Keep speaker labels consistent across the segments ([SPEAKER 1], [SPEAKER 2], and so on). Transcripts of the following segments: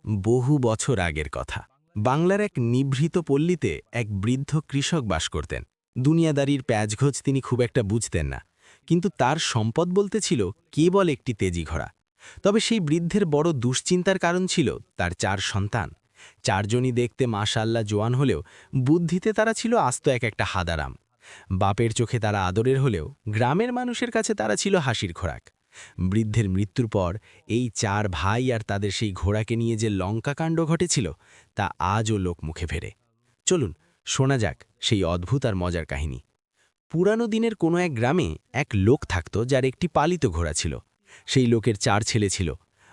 [SPEAKER 1] বহু বছর আগের কথা। বাংলার এক নিভৃত পল্লীতে এক বৃদ্ধ কৃষক বাস করতেন। দুনিয়াদারির প্যাচঘোচ তিনি খুব একটা বুঝতেন না, কিন্তু তার সম্পদ বলতে ছিল কেবল একটি তেজি ঘোড়া। তবে সেই বৃদ্ধের বড় দুশ্চিন্তার কারণ ছিল তার 4 সন্তান। চারজনই দেখতে মাশাআল্লাহ জোয়ান হলেও বুদ্ধিতে তারা ছিল আস্ত একটা হাদারাম। বাপের চোখে তারা আদরের হলেও গ্রামের মানুষের কাছে তারা ছিল হাসির খোরাক। বৃদ্ধের মৃত্যুর পর এই 4 ভাই আর তাদের সেই ঘোড়াকে নিয়ে যে লঙ্কাকাণ্ড ঘটেছিল তা আজও লোক মুখে ফেরে। চলুন শোনা যাক সেই অদ্ভুত আর মজার কাহিনী। পুরানো দিনের কোনো এক গ্রামে এক লোক থাকত যার একটি পালিত ঘোড়া ছিল। সেই লোকের 4 ছেলে ছিল।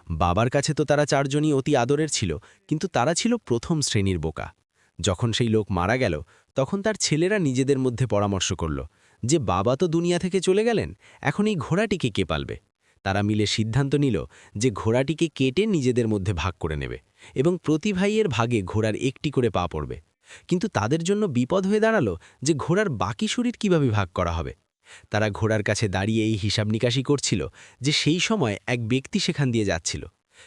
[SPEAKER 1] বাবার কাছে তো তারা 4 জনই অতি আদরের ছিল, কিন্তু তারা ছিল প্রথম শ্রেণীর বোকা। যখন সেই লোক মারা গেল, তখন তার ছেলেরা নিজেদের মধ্যে পরামর্শ করল যে বাবা তো দুনিয়া থেকে চলে গেলেন, এখন এই ঘোড়াটিকে কে পালবে। তারা মিলে সিদ্ধান্ত নিল যে ঘোড়াটিকে কেটে নিজেদের মধ্যে ভাগ করে নেবে এবং প্রতি ভাইয়ের ভাগে ঘোড়ার একটি করে পা পড়বে। কিন্তু তাদের জন্য বিপদ হয়ে দাঁড়ালো যে ঘোড়ার বাকি শরীর কিভাবে ভাগ করা হবে। তারা ঘোড়ার কাছে দাঁড়িয়ে এই হিসাব নিকাশি করছিল যে সেই সময় এক ব্যক্তি সেখান দিয়ে যাচ্ছিল।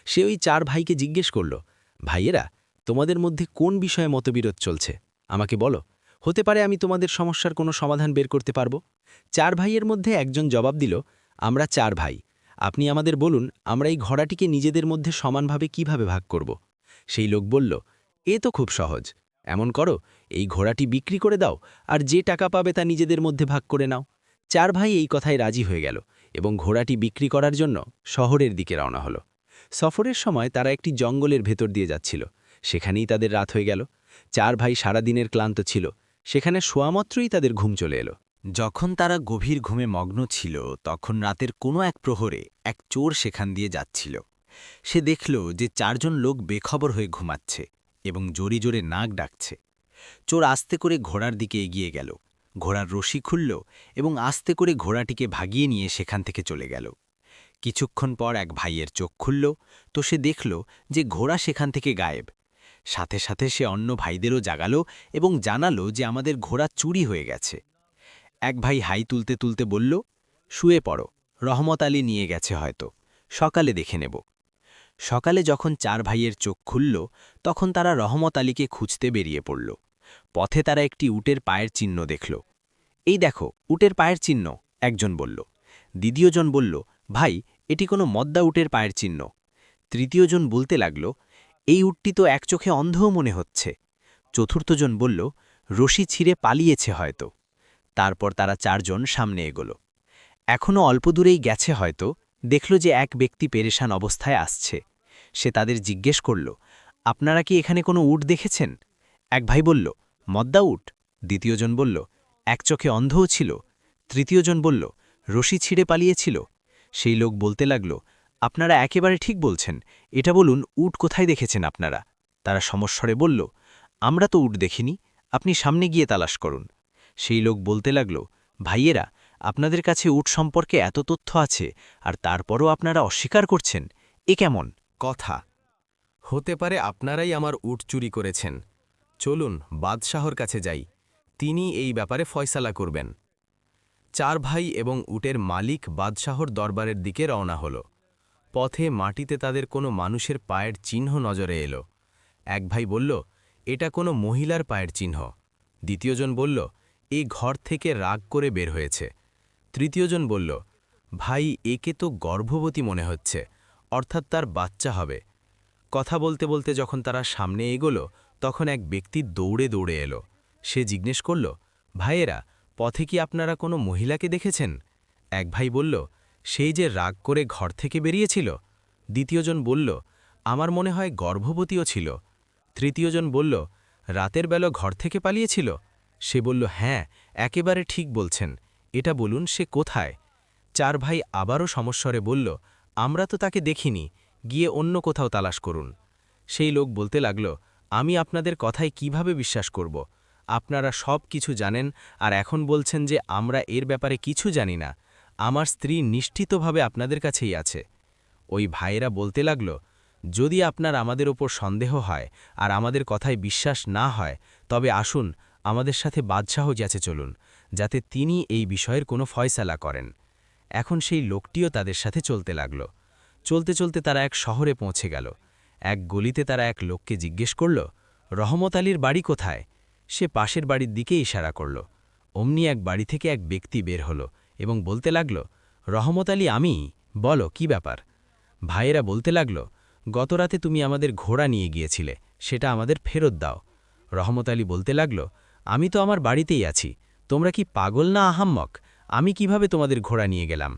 [SPEAKER 1] সে ওই 4 ভাইকে জিজ্ঞেস করল, ভাইয়েরা, তোমাদের মধ্যে কোন বিষয়ে মতবিরোধ চলছে আমাকে বলো, হতে পারে আমি তোমাদের সমস্যার কোনো সমাধান বের করতে পারবো। 4 ভাইয়ের মধ্যে একজন জবাব দিল, আমরা 4 ভাই, আপনি আমাদের বলুন আমরা এই ঘোড়াটিকে নিজেদের মধ্যে সমানভাবে কিভাবে ভাগ করব। সেই লোক বলল, এ তো খুব সহজ, এমন করো, এই ঘোড়াটি বিক্রি করে দাও আর যে টাকা পাবে তা নিজেদের মধ্যে ভাগ করে নাও। 4 ভাই এই কথায় রাজি হয়ে গেল এবং ঘোড়াটি বিক্রি করার জন্য শহরের দিকে রওনা হলো। সফরের সময় তারা একটি জঙ্গলের ভেতর দিয়ে যাচ্ছিল। সেখানেই তাদের রাত হয়ে গেল। 4 ভাই সারাদিনের ক্লান্ত ছিল। সেখানে শোয়ামাত্রই তাদের ঘুম চলে এলো।
[SPEAKER 2] যখন তারা গভীর ঘুমে মগ্ন ছিল তখন রাতের কোনো এক প্রহরে এক চোর সেখান দিয়ে যাচ্ছিল। সে দেখল যে 4 জন লোক বেখবর হয়ে ঘুমাচ্ছে এবং জোরে জোরে নাক ডাকছে। চোর আস্তে করে ঘোড়ার দিকে এগিয়ে গেল, ঘোড়ার রশি খুলল এবং আস্তে করে ঘোড়াটিকে ভাগিয়ে নিয়ে সেখান থেকে চলে গেল। কিছুক্ষণ পর এক ভাইয়ের চোখ খুলল, তো সে দেখল যে ঘোড়া সেখান থেকে গায়েব। সাথে সাথে সে অন্য ভাইদেরও জাগালো এবং জানালো যে আমাদের ঘোড়া চুরি হয়ে গেছে। এক ভাই হাই তুলতে তুলতে বলল, শুয়ে পড়ো, রহমত আলী নিয়ে গেছে হয়তো, সকালে দেখে নেব। সকালে যখন 4 ভাইয়ের চোখ খুলল তখন তারা রহমত আলীকে খুঁজতে বেরিয়ে পড়ল। পথে তারা একটি উটের পায়ের চিহ্ন দেখল। এই দেখো, উটের পায়ের চিহ্ন, একজন বলল। দ্বিতীয়জন বলল, ভাই, এটি কোনো মদ্দা উটের পায়ের চিহ্ন। তৃতীয়জন বলতে লাগল, এই উটটি তো এক চোখে অন্ধও মনে হচ্ছে। চতুর্থজন বলল, রশি ছিঁড়ে পালিয়েছে হয়তো। তারপর তারা 4 জন সামনে এগোল। এখনও অল্প দূরেই গেছে হয়তো, দেখল যে এক ব্যক্তি পেরেশান অবস্থায় আসছে। সে তাদের জিজ্ঞেস করল, আপনারা কি এখানে কোনো উট দেখেছেন? এক ভাই বলল, মদ্দা উট। দ্বিতীয়জন বলল, এক চোখে অন্ধও ছিল। তৃতীয়জন বলল, রশি ছিঁড়ে পালিয়েছিল। সেই লোক বলতে লাগল, আপনারা একেবারে ঠিক বলছেন, এটা বলুন উট কোথায় দেখেছেন আপনারা? তারা সমস্বরে বলল, আমরা তো উট দেখিনি, আপনি সামনে গিয়ে তালাশ করুন। সেই লোক বলতে লাগল, ভাইয়েরা, আপনাদের কাছে উট সম্পর্কে এত তথ্য আছে আর তারপরও আপনারা অস্বীকার করছেন, এ কেমন
[SPEAKER 1] কথা? হতে পারে আপনারাই আমার উট চুরি করেছেন। চলুন বাদশাহর কাছে যাই, তিনি এই ব্যাপারে ফয়সালা করবেন। 4 ভাই এবং উটের মালিক বাদশাহর দরবারের দিকে রওনা হল। পথে মাটিতে তাদের কোনো মানুষের পায়ের চিহ্ন নজরে এলো। এক ভাই বলল, এটা কোনো মহিলার পায়ের চিহ্ন। দ্বিতীয়জন বলল, এই ঘর থেকে রাগ করে বের হয়েছে। তৃতীয়জন বলল, ভাই, একে তো গর্ভবতী মনে হচ্ছে, অর্থাৎ তার বাচ্চা হবে। কথা বলতে বলতে যখন তারা সামনে এগোলো তখন এক ব্যক্তি দৌড়ে দৌড়ে এলো। সে জিজ্ঞেস করল, ভাইয়েরা, পথে কি আপনারা কোনো মহিলাকে দেখেছেন? এক ভাই বলল, সেই যে রাগ করে ঘর থেকে বেরিয়েছিল। দ্বিতীয়জন বলল, আমার মনে হয় গর্ভবতীও ছিল। তৃতীয়জন বলল, রাতের বেলা ঘর থেকে পালিয়েছিল। সে বলল, হ্যাঁ, একেবারে ঠিক বলছেন, এটা বলুন সে কোথায়? 4 ভাই আবারও সমস্বরে বলল, আমরা তো তাকে দেখিনি, গিয়ে অন্য কোথাও তালাশ করুন। সেই লোক বলতে লাগল, আমি আপনাদের কথায় কিভাবে বিশ্বাস করব? আপনারা সব কিছু জানেন আর এখন বলছেন যে আমরা এর ব্যাপারে কিছু জানি না। আমার স্ত্রী নিশ্চিতভাবে আপনাদের কাছেই আছে। ওই ভাইয়েরা বলতে লাগল, যদি আপনার আমাদের ওপর সন্দেহ হয় আর আমাদের কথায় বিশ্বাস না হয়, তবে আসুন আমাদের সাথে বাদশাহ যাচে চলুন, যাতে তিনি এই বিষয়ের কোনো ফয়সালা করেন। এখন সেই লোকটিও তাদের সাথে চলতে লাগল। চলতে চলতে তারা এক শহরে পৌঁছে গেল।
[SPEAKER 2] এক গলিতে তারা এক লোককে জিজ্ঞেস করল, রহমত আলীর বাড়ি কোথায়? সে পাশের বাড়ির দিকে ইশারা করল। অমনি এক বাড়ি থেকে এক ব্যক্তি বের হল এবং বলতে লাগল, রহমত আলী আমি, বলো কি ব্যাপার? ভাইয়েরা বলতে লাগল, গতরাতে তুমি আমাদের ঘোড়া নিয়ে গিয়েছিলে, সেটা আমাদের ফেরত দাও। রহমত আলী বলতে লাগল, আমি তো আমার বাড়িতেই আছি, তোমরা কি পাগল না আহাম্মক? আমি কিভাবে তোমাদের ঘোড়া নিয়ে গেলাম?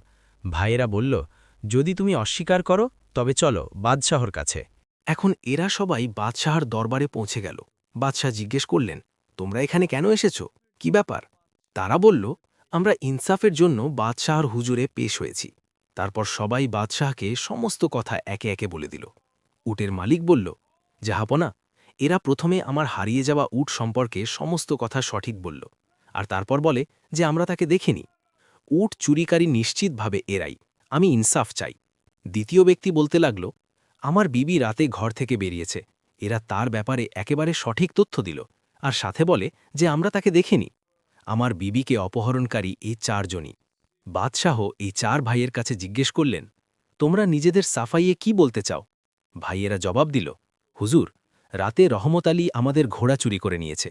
[SPEAKER 2] ভাইয়েরা বলল, যদি তুমি অস্বীকার করো তবে চলো বাদশাহর কাছে।
[SPEAKER 3] এখন এরা সবাই বাদশাহর দরবারে পৌঁছে গেল। বাদশাহ জিজ্ঞেস করলেন, তোমরা এখানে কেন এসেছ? কি ব্যাপার? তারা বলল, আমরা ইনসাফের জন্য বাদশাহর হুজুরে পেশ হয়েছি। তারপর সবাই বাদশাহকে সমস্ত কথা একে একে বলে দিল। উটের মালিক বলল, জাহাপনা, এরা প্রথমে আমার হারিয়ে যাওয়া উট সম্পর্কে সমস্ত কথা সঠিক বলল, আর তারপর বলে যে আমরা তাকে দেখিনি। উট চুরিকারী নিশ্চিতভাবে এরাই, আমি ইনসাফ চাই। দ্বিতীয় ব্যক্তি বলতে লাগল, আমার বিবি রাতে ঘর থেকে বেরিয়েছে, এরা তার ব্যাপারে একেবারে সঠিক তথ্য দিল, আর সাথে বলে যে আমরা তাকে দেখিনি। আমার বিবিকে অপহরণকারী এই চারজনই। বাদশাহ এই চার ভাইয়ের কাছে জিজ্ঞেস করলেন, তোমরা নিজেদের সাফাইয়ে কি বলতে চাও? ভাইয়েরা জবাব দিল, হুজুর, রাতে রহমত আলী আমাদের ঘোড়া চুরি করে নিয়েছে।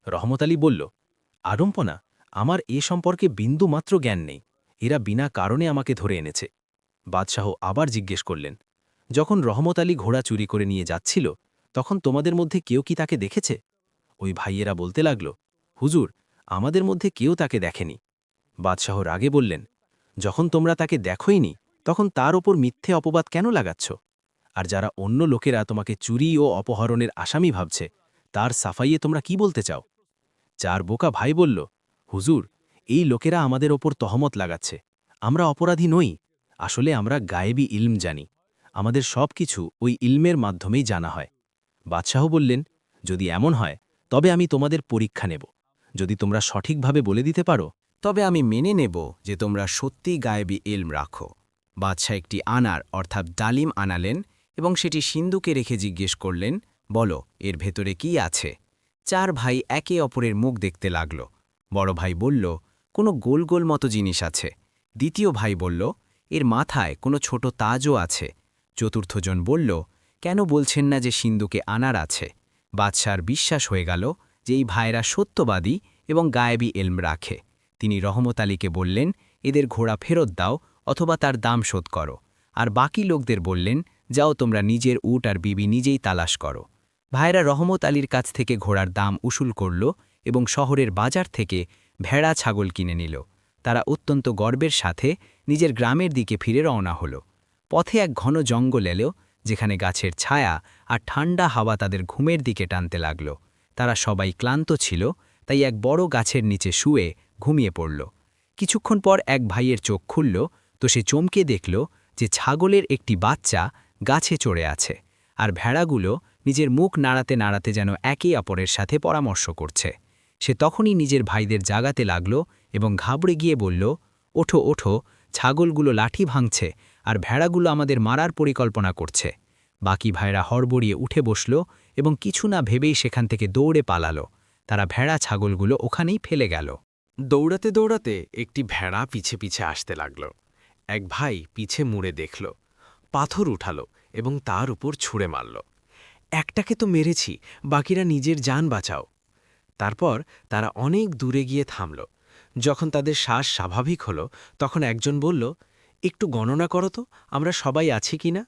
[SPEAKER 3] রহমত আলী বলল, আড়ম্পনা, আমার এ সম্পর্কে বিন্দুমাত্র জ্ঞান নেই, এরা বিনা কারণে আমাকে ধরে এনেছে। বাদশাহ আবার জিজ্ঞেস করলেন, যখন রহমত আলী ঘোড়া চুরি করে নিয়ে যাচ্ছিল তখন তোমাদের মধ্যে কেউ কি তাকে দেখেছে? ওই ভাইয়েরা বলতে লাগল, হুজুর, আমাদের মধ্যে কেউ তাকে দেখেনি। বাদশাহ রাগে বললেন, যখন তোমরা তাকে দেখোইনি তখন তার ওপর মিথ্যে অপবাদ কেন লাগাচ্ছ? আর যারা অন্য লোকেরা তোমাকে চুরি ও অপহরণের আসামি ভাবছে, তার সাফাইয়ে তোমরা কি বলতে চাও? চার বোকা ভাই বলল, হুজুর, এই লোকেরা আমাদের ওপর তহমত লাগাচ্ছে, আমরা অপরাধী নই, আসলে আমরা গায়েবী ইলম জানি, আমাদের সব কিছু ওই ইলমের মাধ্যমেই জানা হয়। বাদশাহ বললেন, যদি এমন হয় তবে আমি তোমাদের পরীক্ষা নেব, যদি তোমরা সঠিকভাবে বলে দিতে পারো
[SPEAKER 2] তবে আমি মেনে নেব যে তোমরা সত্যিই গায়েবী ইলম রাখো। বাদশাহ একটি আনার অর্থাৎ ডালিম আনালেন এবং সেটি সিন্ধুকে রেখে জিজ্ঞেস করলেন, বলো এর ভেতরে কি আছে? চার ভাই একে অপরের মুখ দেখতে লাগল। বড় ভাই বলল, কোনো গোল গোল মতো জিনিস আছে। দ্বিতীয় ভাই বলল, এর মাথায় কোনো ছোট তাজও আছে। চতুর্থজন বলল, কেন বলছেন না যে সিন্ধুকে আনার আছে? বাদশার বিশ্বাস হয়ে গেল যে এই ভাইরা সত্যবাদী এবং গায়েবী ইলম রাখে। তিনি রহমত আলীকে বললেন, এদের ঘোড়া ফেরত দাও অথবা তার দাম শোধ করো। আর বাকি লোকদের বললেন, যাও তোমরা নিজের উট আর বিবি নিজেই তালাশ করো। ভাইরা রহমত আলীর কাছ থেকে ঘোড়ার দাম উসুল করল এবং শহরের বাজার থেকে ভেড়া ছাগল কিনে নিল। তারা অত্যন্ত গর্বের সাথে নিজের গ্রামের দিকে ফিরে রওনা হল। পথে এক ঘন জঙ্গল এলো, যেখানে গাছের ছায়া আর ঠান্ডা হাওয়া তাদের ঘুমের দিকে টানতে লাগল। তারা সবাই ক্লান্ত ছিল, তাই এক বড় গাছের নিচে শুয়ে ঘুমিয়ে পড়ল। কিছুক্ষণ পর এক ভাইয়ের চোখ খুলল, তো সে চমকে দেখল যে ছাগলের একটি বাচ্চা গাছে চড়ে আছে, আর ভেড়াগুলো নিজের মুখ নাড়াতে নাড়াতে যেন একে অপরের সাথে পরামর্শ করছে। সে তখনই নিজের ভাইদের জাগাতে লাগল এবং ঘাবড়ে গিয়ে বলল, ওঠো ওঠো, ছাগলগুলো লাঠি ভাঙছে আর ভেড়াগুলো আমাদের মারার পরিকল্পনা করছে। বাকি ভাইরা হড়বড়িয়ে উঠে বসল এবং কিছু না ভেবেই সেখান থেকে দৌড়ে পালালো। তারা ভেড়া ছাগলগুলো ওখানেই ফেলে গেল।
[SPEAKER 3] দৌড়াতে দৌড়াতে একটি ভেড়া পিছে পিছে আসতে লাগল। এক ভাই পিছে মুড়ে দেখল, পাথর উঠালো এবং তার উপর ছুঁড়ে মারল। একটাকে তো মেরেছি, বাকিরা নিজের জান বাঁচাও। তারপর তারা অনেক দূরে গিয়ে থামল। যখন তাদের শ্বাস স্বাভাবিক হল তখন একজন বলল, একটু গণনা করো তো, আমরা সবাই আছি কিনা।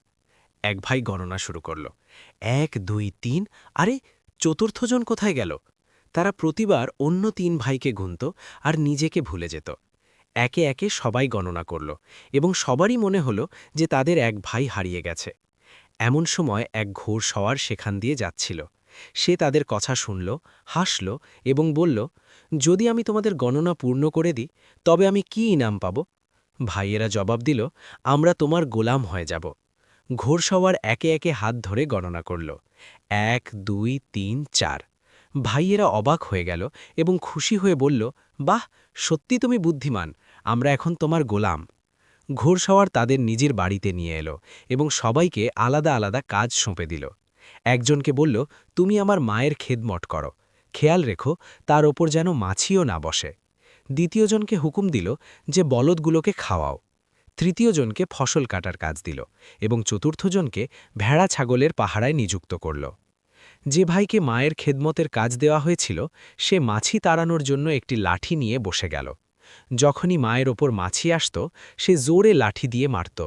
[SPEAKER 3] এক ভাই গণনা শুরু করল, 1 2 3, আরে চতুর্থজন কোথায় গেল? তারা প্রতিবার অন্য 3 ভাইকে গুনত আর নিজেকে ভুলে যেত। একে একে সবাই গণনা করল এবং সবারই মনে হল যে তাদের এক ভাই হারিয়ে গেছে। এমন সময় এক ঘোড়সওয়ার সেখান দিয়ে যাচ্ছিল। সে তাদের কথা শুনল, হাসল এবং বলল, যদি আমি তোমাদের গণনা পূর্ণ করে দিই তবে আমি কি ইনাম পাব? ভাইয়েরা জবাব দিল, আমরা তোমার গোলাম হয়ে যাব। ঘোড়সওয়ার একে একে হাত ধরে গণনা করল, 1 2 3 4। ভাইয়েরা অবাক হয়ে গেল এবং খুশি হয়ে বলল, বাহ, সত্যি তুমি বুদ্ধিমান, আমরা এখন তোমার গোলাম। ঘোড়সওয়ার তাদের নিজের বাড়িতে নিয়ে এলো এবং সবাইকে আলাদা আলাদা কাজ সঁপে দিল। একজনকে বলল, তুমি আমার মায়ের খেদমট করো, খেয়াল রেখো তার ওপর যেন মাছিও না বসে। দ্বিতীয়জনকে হুকুম দিল যে বলদগুলোকে খাওয়াও। তৃতীয়জনকে ফসল কাটার কাজ দিল এবং চতুর্থজনকে ভেড়া ছাগলের পাহারায় নিযুক্ত করল। যে ভাইকে মায়ের খেদমতের কাজ দেওয়া হয়েছিল সে মাছি তাড়ানোর জন্য একটি লাঠি নিয়ে বসে গেল। যখনই মায়ের ওপর মাছি আসত সে জোরে লাঠি দিয়ে মারত।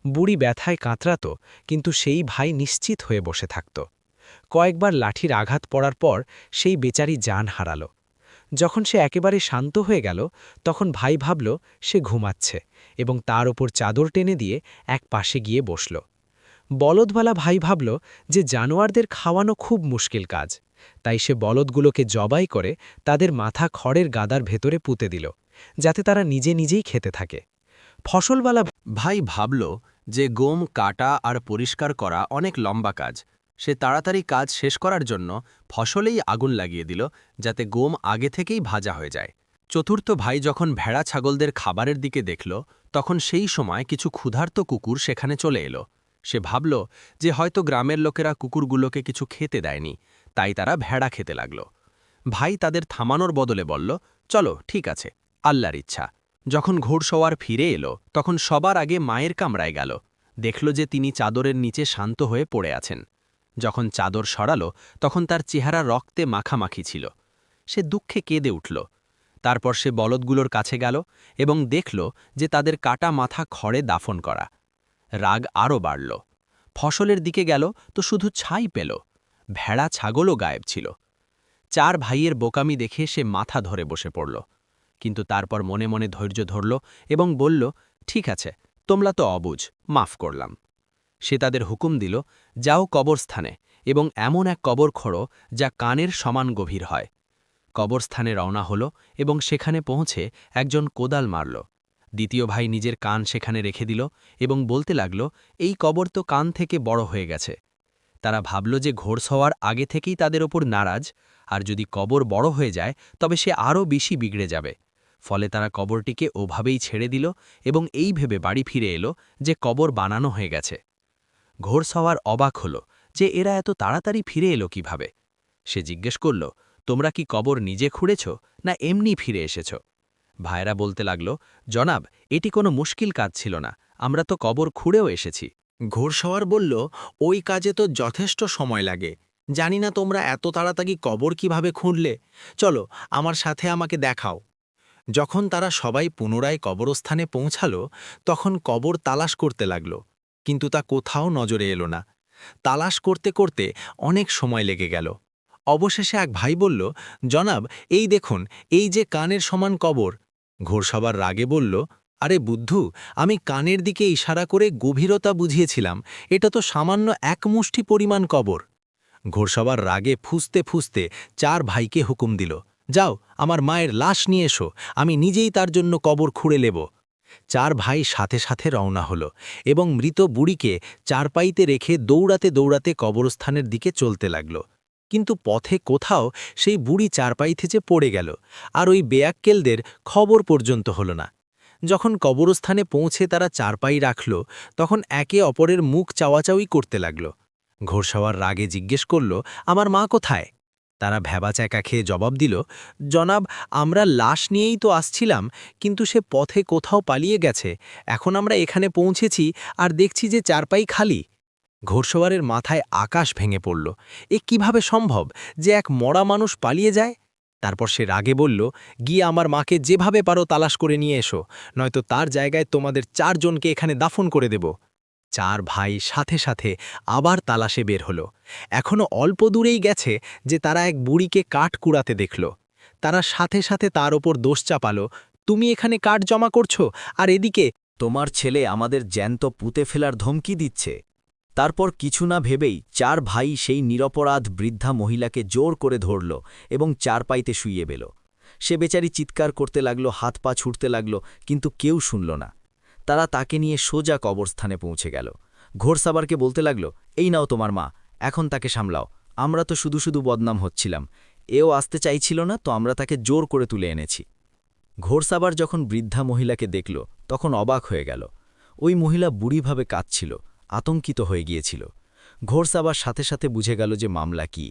[SPEAKER 3] বুড়ি ব্যথায় কাতরাত, কিন্তু সেই ভাই নিশ্চিত হয়ে বসে থাকত। কয়েকবার লাঠির আঘাত পড়ার পর সেই বেচারি জান হারাল। যখন সে একেবারে শান্ত হয়ে গেল তখন ভাই ভাবল সে ঘুমাচ্ছে এবং তার ওপর চাদর টেনে দিয়ে এক পাশে গিয়ে বসল। বলদওয়ালা ভাই ভাবল যে জানোয়ারদের খাওয়ানো খুব মুশকিল কাজ, তাই সে বলদগুলোকে জবাই করে তাদের মাথা খড়ের গাদার ভেতরে পুঁতে দিল, যাতে তারা নিজে নিজেই খেতে থাকে। ফসলওয়ালা
[SPEAKER 1] ভাই ভাবল যে গম কাটা আর পরিষ্কার করা অনেক লম্বা কাজ। সে তাড়াতাড়ি কাজ শেষ করার জন্য ফসলেই আগুন লাগিয়ে দিল, যাতে গম আগে থেকেই ভাজা হয়ে যায়। চতুর্থ ভাই যখন ভেড়া ছাগলদের খাবারের দিকে দেখল তখন সেই সময় কিছু ক্ষুধার্ত কুকুর সেখানে চলে এলো। সে ভাবল যে হয়তো গ্রামের লোকেরা কুকুরগুলোকে কিছু খেতে দেয়নি, তাই তারা ভেড়া খেতে লাগল। ভাই তাদের থামানোর বদলে বলল, চলো ঠিক আছে, আল্লাহর ইচ্ছা। যখন ঘোড়সওয়ার ফিরে এলো তখন সবার আগে মায়ের কামরায় গেল, দেখল যে তিনি চাদরের নিচে শান্ত হয়ে পড়ে আছেন। যখন চাদর সরালো তখন তার চেহারা রক্তে মাখামাখি ছিল। সে দুঃখে কেঁদে উঠল। তারপর সে বলদগুলোর কাছে গেল এবং দেখল যে তাদের কাটা মাথা খড়ে দাফন করা। রাগ আরও বাড়ল। ফসলের দিকে গেল তো শুধু ছাই পেল, ভেড়া ছাগলও গায়েব ছিল। চার ভাইয়ের বোকামি দেখে সে মাথা ধরে বসে পড়ল, কিন্তু তারপর মনে মনে ধৈর্য ধরল এবং বলল, ঠিক আছে, তোমরা তো অবুঝ, মাফ করলাম। সে তাদের হুকুম দিল, যাও কবরস্থানে এবং এমন এক কবর খোঁড়ো যা কানের সমান গভীর হয়। কবরস্থানে রওনা হল এবং সেখানে পৌঁছে একজন কোদাল মারল। দ্বিতীয় ভাই নিজের কান সেখানে রেখে দিল এবং বলতে লাগল, এই কবর তো কান থেকে বড় হয়ে গেছে। তারা ভাবল যে ঘোড়সওয়ার আগে থেকেই তাদের ওপর নারাজ, আর যদি কবর বড় হয়ে যায় তবে সে আরও বেশি বিগড়ে যাবে। ফলে তারা কবরটিকে ওভাবেই ছেড়ে দিল এবং এই ভেবে বাড়ি ফিরে এলো যে কবর বানানো হয়ে গেছে। ঘোড়সওয়ার অবাক হল যে এরা এত তাড়াতাড়ি ফিরে এলো কিভাবে। সে জিজ্ঞেস করল, তোমরা কি কবর নিজে খুঁড়েছ না এমনি ফিরে এসেছ? ভাইরা বলতে লাগল, জনাব, এটি কোনো মুশকিল কাজ ছিল না, আমরা তো কবর খুঁড়েও এসেছি।
[SPEAKER 4] ঘোড়সওয়ার বলল, ওই কাজে তো যথেষ্ট সময় লাগে। জানি না তোমরা এত তাড়াতাড়ি কবর কিভাবে খুঁড়লে। চলো আমার সাথে, আমাকে দেখাও। যখন তারা সবাই পুনরায় কবরস্থানে পৌঁছালো তখন কবর তালাশ করতে লাগল, কিন্তু তা কোথাও নজরে এলো না। তালাশ করতে করতে অনেক সময় লেগে গেল। অবশেষে এক ভাই বলল, জনাব, এই দেখুন, এই যে কানের সমান কবর। ঘোড়সওয়ার রাগে বলল, আরে বুদ্ধু, আমি কানের দিকে ইশারা করে গভীরতা বুঝিয়েছিলাম, এটা তো সামান্য এক মুষ্টি পরিমাণ কবর। ঘোড়সওয়ার রাগে ফুঁসতে ফুঁসতে চার ভাইকে হুকুম দিল, যাও আমার মায়ের লাশ নিয়ে এসো, আমি নিজেই তার জন্য কবর খুঁড়ে নেব। চার ভাই সাথে সাথে রওনা হল এবং মৃত বুড়িকে চারপাইতে রেখে দৌড়াতে দৌড়াতে কবরস্থানের দিকে চলতে লাগল। কিন্তু পথে কোথাও সেই বুড়ি চারপাই থেকে পড়ে গেল, আর ওই বেয়াক্কেলদের খবর পর্যন্ত হল না। যখন কবরস্থানে পৌঁছে তারা চারপাই রাখল তখন একে অপরের মুখ চাওয়াচাওয়ি করতে লাগল। ঘোড়সওয়ার রাগে জিজ্ঞেস করল, আমার মা কোথায়? তারা ভ্যাবাচ্যাকা খেয়ে জবাব দিল, জনাব, আমরা লাশ নিয়েই তো আসছিলাম, কিন্তু সে পথে কোথাও পালিয়ে গেছে। এখন আমরা এখানে পৌঁছেছি আর দেখছি যে চারপাই খালি। ঘোড়সওয়ারের মাথায় আকাশ ভেঙে পড়ল। এ কিভাবে সম্ভব যে এক মরা মানুষ পালিয়ে যায়? তারপর সে রাগে বলল, গিয়ে আমার মাকে যেভাবে পারো তালাশ করে নিয়ে এসো, নয়তো তার জায়গায় তোমাদের চারজনকে এখানে দাফন করে দেব। চার ভাই সাথে সাথে আবার তালাশে বের হল। এখনও অল্প দূরেই গেছে যে তারা এক বুড়িকে কাঠ কুড়াতে দেখল। তারা সাথে সাথে তার ওপর দোষ চাপাল, তুমি এখানে কাঠ জমা করছো, আর এদিকে
[SPEAKER 2] তোমার ছেলে আমাদের জ্যান্ত পুঁতে ফেলার ধমকি দিচ্ছে। তারপর কিছু না ভেবেই চার ভাই সেই নিরপরাধ বৃদ্ধা মহিলাকে জোর করে ধরল এবং চারপাইতে শুইয়ে বেল। সে বেচারি চিৎকার করতে লাগল, হাত পা ছুটতে লাগল, কিন্তু কেউ শুনল না। তারা তাকে নিয়ে সোজা কবরস্থানে পৌঁছে গেল। ঘোড়সওয়ারকে বলতে লাগল, এই নাও তোমার মা, এখন তাকে সামলাও। আমরা তো শুধু শুধু বদনাম হচ্ছিলাম, এও আসতে চাইছিল না, তো আমরা তাকে জোর করে তুলে এনেছি। ঘোড়সওয়ার যখন বৃদ্ধা মহিলাকে দেখল তখন অবাক হয়ে গেল। ওই মহিলা বুড়িভাবে কাঁদছিল, আতঙ্কিত হয়ে গিয়েছিল। ঘোড়সওয়ার সাথে সাথে বুঝে গেল যে মামলা কি।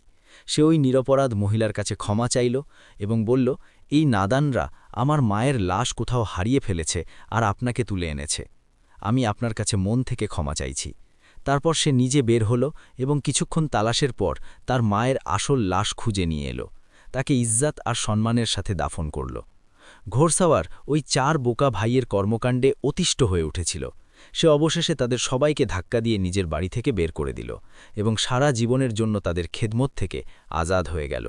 [SPEAKER 2] সে ওই নিরপরাধ মহিলার কাছে ক্ষমা চাইল এবং বলল, এই নাদানরা আমার মায়ের লাশ কোথাও হারিয়ে ফেলেছে আর আপনাকে তুলে এনেছে। আমি আপনার কাছে মন থেকে ক্ষমা চাইছি। তারপর সে নিজে বের হলো এবং কিছুক্ষণ তালাশের পর তার মায়ের আসল লাশ খুঁজে নিয়ে এলো। তাকে ইজ্জাত আর সম্মানের সাথে দাফন করল। ঘোড়সাওয়ার ওই 4 বোকা ভাইয়ের কর্মকাণ্ডে অতিষ্ঠ হয়ে উঠেছিল। সে অবশেষে তাদের সবাইকে ধাক্কা দিয়ে নিজের বাড়ি থেকে বের করে দিল এবং সারা জীবনের জন্য তাদের খেদমত থেকে আজাদ হয়ে গেল।